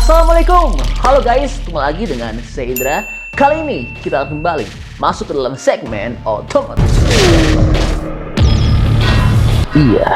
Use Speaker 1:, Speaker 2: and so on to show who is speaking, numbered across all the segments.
Speaker 1: Assalamualaikum, halo guys, kembali lagi dengan saya Indra. Kali ini kita akan kembali masuk ke dalam segmen otomotif. Iya,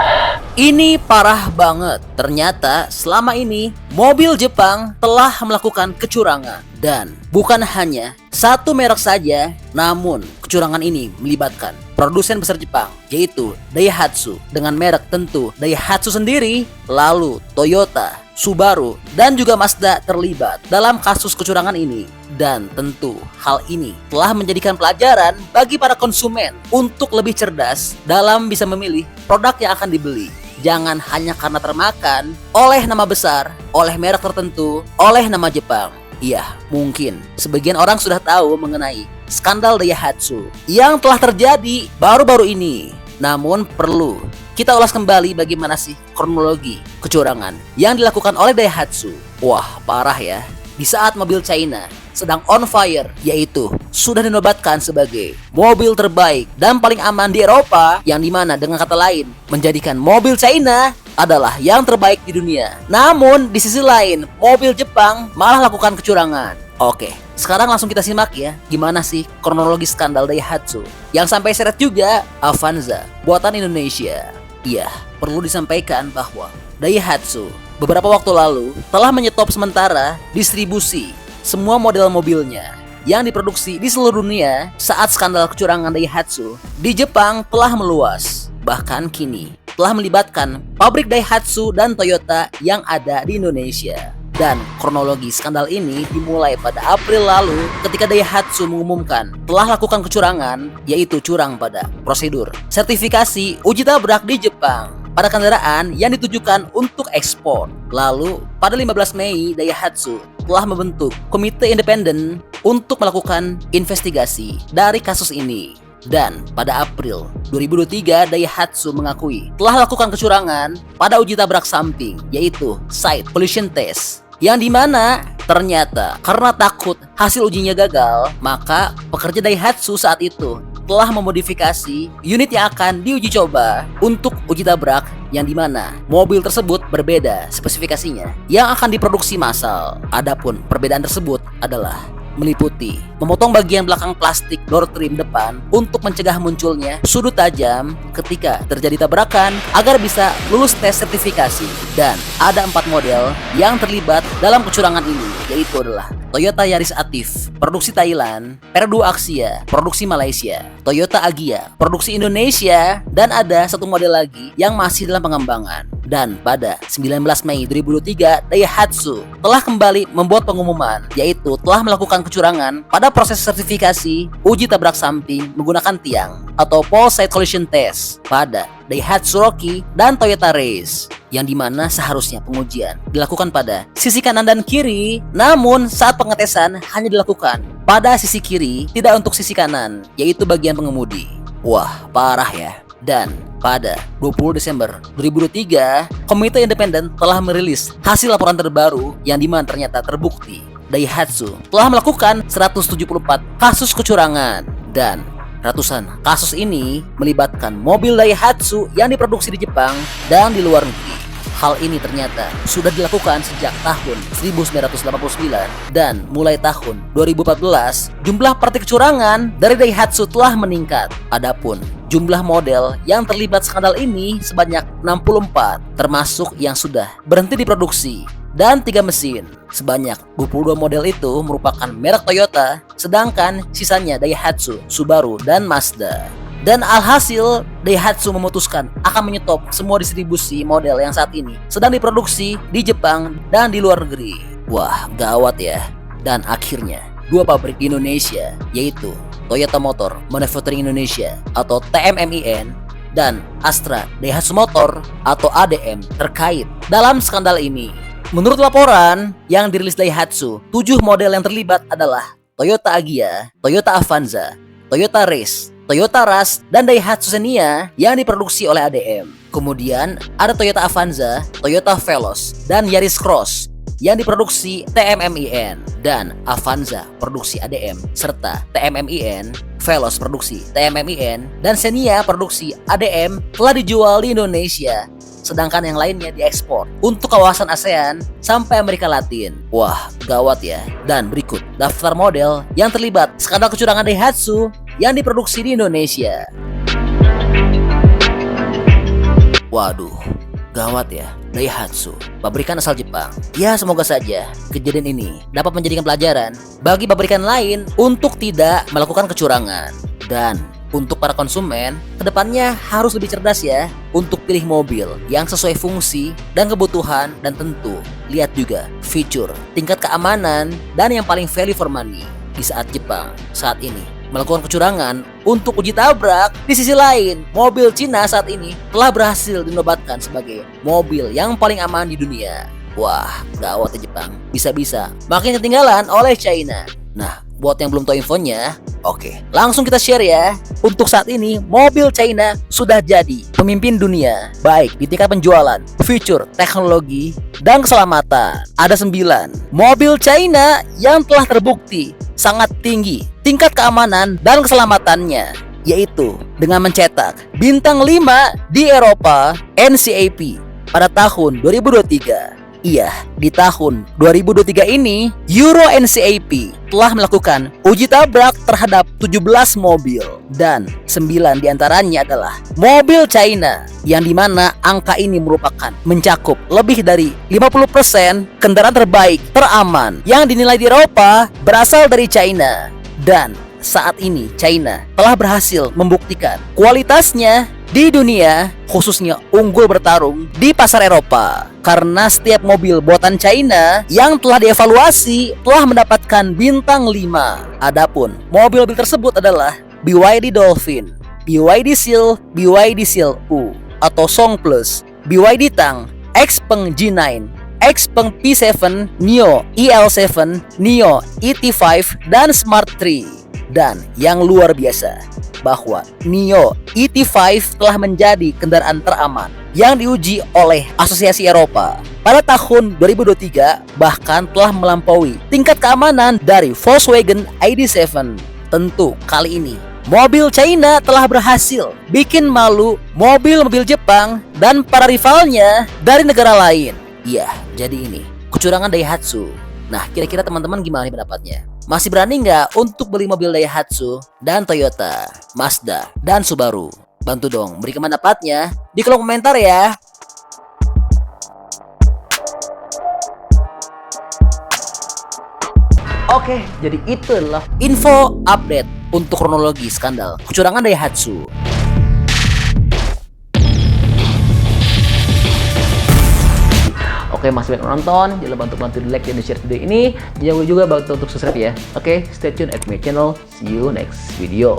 Speaker 1: ini parah banget. Ternyata selama ini mobil Jepang telah melakukan kecurangan. Dan bukan hanya satu merek saja, namun kecurangan ini melibatkan produsen besar Jepang, yaitu Daihatsu dengan merek tentu Daihatsu sendiri, lalu Toyota, Subaru, dan juga Mazda terlibat dalam kasus kecurangan ini. Dan tentu hal ini telah menjadikan pelajaran bagi para konsumen untuk lebih cerdas dalam bisa memilih produk yang akan dibeli. Jangan hanya karena termakan oleh nama besar, oleh merek tertentu, oleh nama Jepang. Iya, mungkin sebagian orang sudah tahu mengenai skandal Daihatsu yang telah terjadi baru-baru ini. Namun perlu kita ulas kembali bagaimana sih kronologi kecurangan yang dilakukan oleh Daihatsu. Wah, parah ya. Di saat mobil China sedang on fire, yaitu sudah dinobatkan sebagai mobil terbaik dan paling aman di Eropa, yang dimana dengan kata lain menjadikan mobil China adalah yang terbaik di dunia. Namun di sisi lain mobil Jepang malah lakukan kecurangan. Oke, sekarang langsung kita simak ya, gimana sih kronologi skandal Daihatsu yang sampai seret juga Avanza buatan Indonesia. Iya, perlu disampaikan bahwa Daihatsu beberapa waktu lalu telah menyetop sementara distribusi semua model mobilnya yang diproduksi di seluruh dunia saat skandal kecurangan Daihatsu di Jepang telah meluas. Bahkan kini telah melibatkan pabrik Daihatsu dan Toyota yang ada di Indonesia. Dan kronologi skandal ini dimulai pada April lalu ketika Daihatsu mengumumkan telah lakukan kecurangan, yaitu curang pada prosedur sertifikasi uji tabrak di Jepang pada kendaraan yang ditujukan untuk ekspor. Lalu pada 15 Mei Daihatsu telah membentuk komite independen untuk melakukan investigasi dari kasus ini. Dan pada April 2023 Daihatsu mengakui telah lakukan kecurangan pada uji tabrak samping, yaitu side collision test, yang dimana ternyata karena takut hasil ujinya gagal, maka pekerja Daihatsu saat itu telah memodifikasi unit yang akan diuji coba untuk uji tabrak, yang dimana mobil tersebut berbeda spesifikasinya yang akan diproduksi massal. Adapun perbedaan tersebut adalah meliputi memotong bagian belakang plastik door trim depan untuk mencegah munculnya sudut tajam ketika terjadi tabrakan agar bisa lulus tes sertifikasi. Dan ada 4 model yang terlibat dalam kecurangan ini, yaitu adalah Toyota Yaris Active, produksi Thailand, Perdu Axia, produksi Malaysia, Toyota Agya, produksi Indonesia, dan ada satu model lagi yang masih dalam pengembangan. Dan pada 19 Mei 2023, Daihatsu telah kembali membuat pengumuman, yaitu telah melakukan kecurangan pada proses sertifikasi uji tabrak samping menggunakan tiang atau pole side collision test pada Daihatsu Rocky dan Toyota Race, yang dimana seharusnya pengujian dilakukan pada sisi kanan dan kiri, namun saat pengetesan hanya dilakukan pada sisi kiri, tidak untuk sisi kanan, yaitu bagian pengemudi. Wah, parah ya. Dan pada 20 Desember 2023, komite independen telah merilis hasil laporan terbaru yang dimana ternyata terbukti Daihatsu telah melakukan 174 kasus kecurangan, dan ratusan kasus ini melibatkan mobil Daihatsu yang diproduksi di Jepang dan di luar negeri. Hal ini ternyata sudah dilakukan sejak tahun 1989, dan mulai tahun 2014 jumlah praktik kecurangan dari Daihatsu telah meningkat. Adapun jumlah model yang terlibat skandal ini sebanyak 64, termasuk yang sudah berhenti diproduksi, dan 3 mesin. Sebanyak 22 model itu merupakan merek Toyota, sedangkan sisanya Daihatsu, Subaru, dan Mazda. Dan alhasil Daihatsu memutuskan akan menyetop semua distribusi model yang saat ini sedang diproduksi di Jepang dan di luar negeri. Wah, gawat ya. Dan akhirnya 2 pabrik di Indonesia, yaitu Toyota Motor Manufacturing Indonesia atau TMMIN dan Astra Daihatsu Motor atau ADM terkait dalam skandal ini. Menurut laporan yang dirilis Daihatsu, 7 model yang terlibat adalah Toyota Agya, Toyota Avanza, Toyota Race, Toyota Rush, dan Daihatsu Xenia yang diproduksi oleh ADM. Kemudian ada Toyota Avanza, Toyota Veloz, dan Yaris Cross yang diproduksi TMMIN, dan Avanza produksi ADM serta TMMIN, Veloz produksi TMMIN, dan Xenia produksi ADM telah dijual di Indonesia sedangkan yang lainnya diekspor untuk kawasan ASEAN sampai Amerika Latin. Wah, gawat ya. Dan berikut daftar model yang terlibat skandal kecurangan Daihatsu yang diproduksi di Indonesia. Waduh, gawat ya. Daihatsu, pabrikan asal Jepang. Ya, semoga saja kejadian ini dapat menjadikan pelajaran bagi pabrikan lain untuk tidak melakukan kecurangan. Dan untuk para konsumen, kedepannya harus lebih cerdas ya untuk pilih mobil yang sesuai fungsi dan kebutuhan, dan tentu lihat juga fitur, tingkat keamanan, dan yang paling value for money di saat Jepang saat ini melakukan kecurangan untuk uji tabrak. Di sisi lain, mobil Cina saat ini telah berhasil dinobatkan sebagai mobil yang paling aman di dunia. Wah, gawat ya Jepang. Bisa-bisa makin ketinggalan oleh China. Nah, buat yang belum tahu infonya, oke, langsung kita share ya. Untuk saat ini, mobil China sudah jadi pemimpin dunia, baik di tingkat penjualan, fitur, teknologi, dan keselamatan. Ada 9 mobil China yang telah terbukti sangat tinggi tingkat keamanan dan keselamatannya, yaitu dengan mencetak bintang 5 di Eropa NCAP pada tahun 2023. Iya, di tahun 2023 ini, Euro NCAP telah melakukan uji tabrak terhadap 17 mobil, dan 9 diantaranya adalah mobil China, yang dimana angka ini merupakan mencakup lebih dari 50% kendaraan terbaik teraman yang dinilai di Eropa berasal dari China. Dan saat ini China telah berhasil membuktikan kualitasnya di dunia, khususnya unggul bertarung di pasar Eropa, karena setiap mobil buatan China yang telah dievaluasi telah mendapatkan bintang 5. Adapun mobil-mobil tersebut adalah BYD Dolphin, BYD Seal, BYD Seal U atau Song Plus, BYD Tang, Xpeng G9, Xpeng P7, Nio EL7, Nio ET5, dan Smart 3. Dan yang luar biasa, bahwa Nio ET5 telah menjadi kendaraan teraman yang diuji oleh Asosiasi Eropa pada tahun 2023, bahkan telah melampaui tingkat keamanan dari Volkswagen ID.7. Tentu kali ini mobil China telah berhasil bikin malu mobil-mobil Jepang dan para rivalnya dari negara lain. Iya, jadi ini kecurangan Daihatsu. Nah, kira-kira teman-teman gimana nih pendapatnya? Masih berani nggak untuk beli mobil Daihatsu dan Toyota, Mazda, dan Subaru? Bantu dong berikan pendapatnya di kolom komentar ya. Oke, jadi itulah info update untuk kronologi skandal kecurangan Daihatsu. Oke, masih banyak nonton, jangan lupa untuk bantu di like dan di share video ini. Jangan lupa juga bantu untuk subscribe ya. Oke, stay tune at my channel. See you next video.